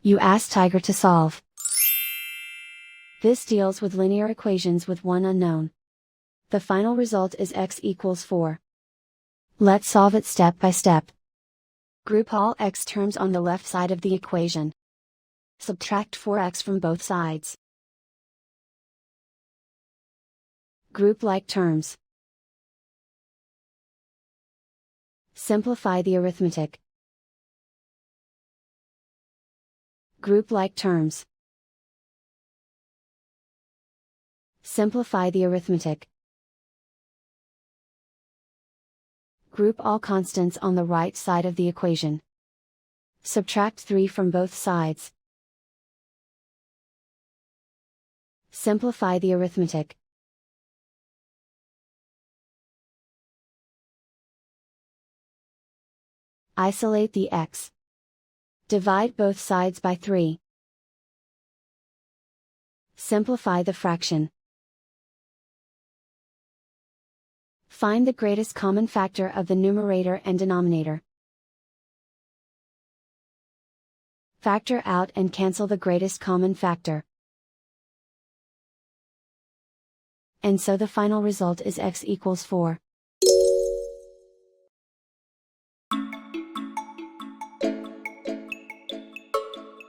You ask Tiger to solve. This deals with linear equations with one unknown. The final result is x equals 4. Let's solve it step by step. Group all x terms on the left side of the equation. Subtract 4x from both sides. Group like terms. Simplify the arithmetic. Group like terms. Simplify the arithmetic. Group all constants on the right side of the equation. Subtract 3 from both sides. Simplify the arithmetic. Isolate the x. Divide both sides by 3. Simplify the fraction. Find the greatest common factor of the numerator and denominator. Factor out and cancel the greatest common factor. And so the final result is x equals 4.